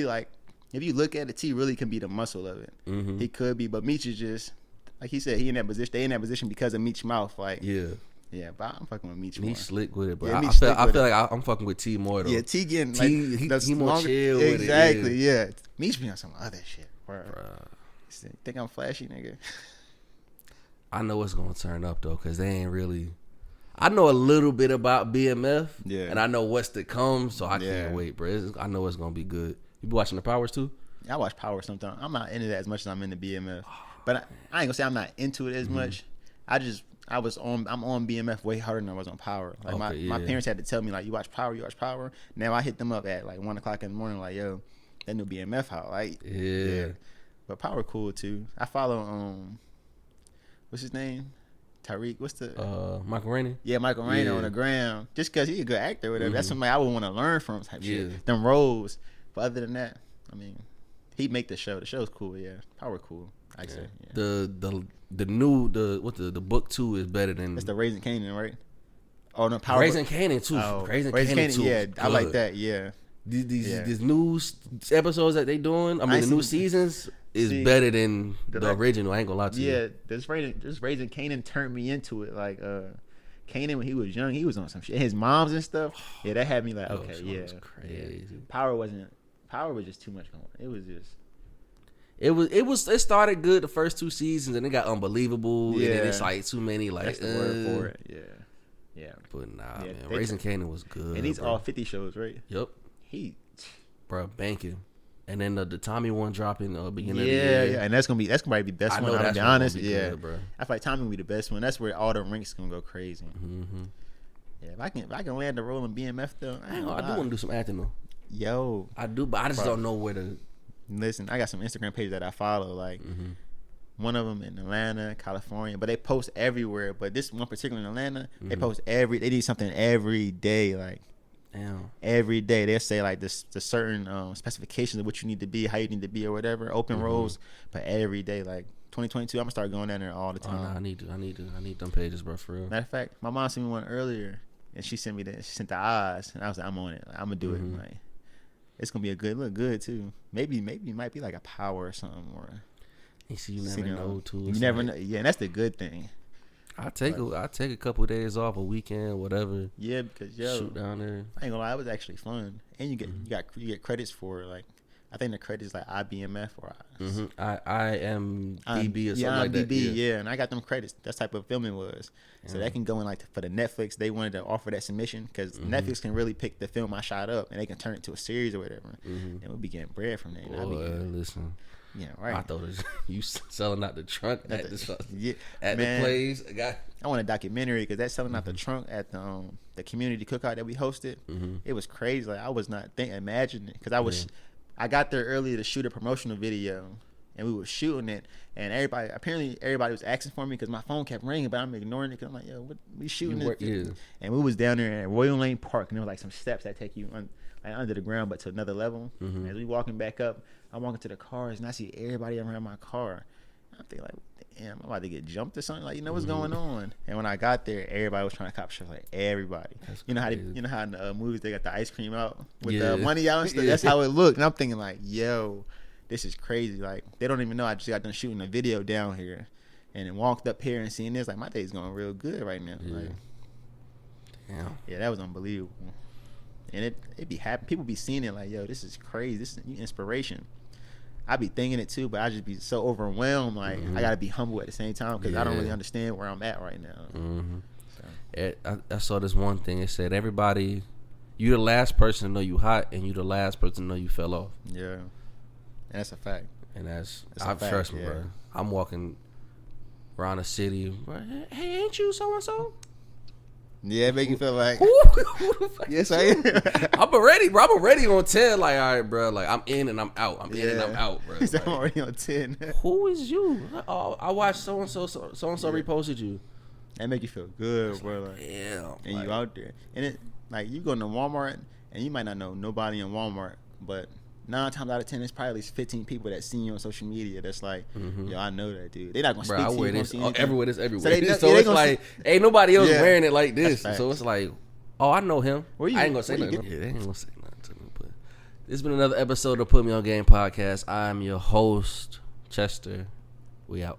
like, if you look at it, T really can be the muscle of it. Mm-hmm. He could be, but Meech is just like he said. He in that position. They in that position because of Meech's mouth. Like, yeah. But I'm fucking with Meech more. Meech slick with it, bro. Yeah, I feel like I'm fucking with T more though. Yeah, T getting T, like he more chill with it. Exactly. Yeah. Meech be on some other shit, bro. Think I'm flashy, nigga? I know it's gonna turn up though, cause they ain't really. I know a little bit about BMF, and I know what's to come, so I can't wait, bro. I know it's gonna be good. You be watching the Powers too? I watch Power sometimes. I'm not into that as much as I'm into BMF, but I ain't gonna say I'm not into it as much. I'm on BMF way harder than I was on Power. Like my parents had to tell me like, you watch Power. Now I hit them up at like 1:00 in the morning, like, yo, that new BMF out, like, yeah. But Power cool too. I follow what's his name? Tariq. What's the Michael Rainey? Yeah, Michael Rainey on the gram. Just cause he's a good actor or whatever. That's somebody I would want to learn from type shit. Them roles. But other than that, I mean, he make the show. The show's cool, yeah. Power cool, I'd say. Yeah. The book 2 is better than It's the Raising Kanan, right? Oh no, Power Raising Kanan too. Raising Kanan too. Yeah, I like that, yeah. These new episodes that they doing, the new seasons is better than the original. I ain't gonna lie to you. Yeah, this Raising Kanan turned me into it. Like Kanan when he was young, he was on some shit. His moms and stuff. Yeah, that had me like, okay, yeah. Was crazy. Yeah. Power was just too much going on. It was just It started good the first 2 seasons and it got unbelievable. And then it's like too many like that's the word for it. Yeah. But nah, man. Raising Kanan was good. And these all 50 shows, right? Yep. Bro, banking. And then the Tommy one dropping beginning of the year. year. Yeah, and that's gonna be the best one. I'll be honest. Yeah, good, bro. I feel like Tommy will be the best one. That's where all the ranks gonna go crazy. Mm-hmm. Yeah, if I can land the role in BMF though, I do want to do some acting though. Yo, I do, but I just don't know where to. Listen, I got some Instagram pages that I follow. Like one of them in Atlanta, California, but they post everywhere. But this one particular in Atlanta, they post they need something every day. Like. Damn. Every day they'll say like the certain specifications of what you need to be, how you need to be, or whatever. Open roles, but every day, like 2022, I'm gonna start going down there all the time. Oh, no, I need them pages, bro, for real. Matter of fact, my mom sent me one earlier, and she sent the eyes, and I was like, I'm on it. Like, I'm gonna do it. Like, it's gonna be look good too. Maybe it might be like a Power or something, or you never know too. You never know. Yeah, and that's the good thing. I take a couple of days off, a weekend, whatever. Yeah, because shoot down there. I ain't gonna lie, it was actually fun, and you get credits for it. Like I think the credits like IBMF or IMDb or something like that. Yeah, and I got them credits. That's type of film it was. So that can go in like for the Netflix. They wanted to offer that submission because Netflix can really pick the film I shot up and they can turn it to a series or whatever. And we'll be getting bread from that. Listen. Yeah, right. I thought it was you selling out the trunk at the man, place. I want a documentary because that's selling out the trunk at the community cookout that we hosted. It was crazy. Like I was not imagining it because I got there earlier to shoot a promotional video, and we were shooting it, and everybody was asking for me because my phone kept ringing, but I'm ignoring it because I'm like, yo, what we shooting this? And we was down there at Royal Lane Park, and there was like some steps that take you under the ground, but to another level. As we walking back up, I'm walking to the cars, and I see everybody around my car. I'm thinking like, damn, I'm about to get jumped or something. Like, you know what's going on? And when I got there, everybody was trying to cop shots. Like everybody, you know how in the movies they got the ice cream out with the money out and stuff. That's how it looked. And I'm thinking like, yo, this is crazy. Like they don't even know I just got done shooting a video down here, and then walked up here and seeing this. Like my day's going real good right now. Like, yeah, that was unbelievable. And it be happy. People be seeing it like, yo, this is crazy. This is inspiration. I be thinking it too, but I just be so overwhelmed. Like I gotta be humble at the same time because I don't really understand where I'm at right now. So. I saw this one thing. It said everybody, you the last person to know you hot, and you the last person to know you fell off. Yeah, and that's a fact. And trust me, bro. I'm walking around the city. Hey, ain't you so and so? Yeah, make you feel like yes, I am. I'm already on 10. Like, all right, bro. Like, I'm in and I'm out. I'm in and I'm out, bro. Like, I'm already on 10. Who is you? Oh, I watched so and so reposted you. That make you feel good, bro. Like, damn. And like, you out there, and it like you go to Walmart and you might not know nobody in Walmart, but 9 times out of 10, there's probably at least 15 people that see you on social media. That's like, yo, I know that dude. They're not gonna speak to you. Wear this everywhere. So it's like, ain't nobody else wearing it like this. So it's like, oh, I know him. I ain't gonna say nothing. Yeah, they ain't gonna say nothing to me. But this has been another episode of Put Me On Game podcast. I'm your host, Chesterr. We out.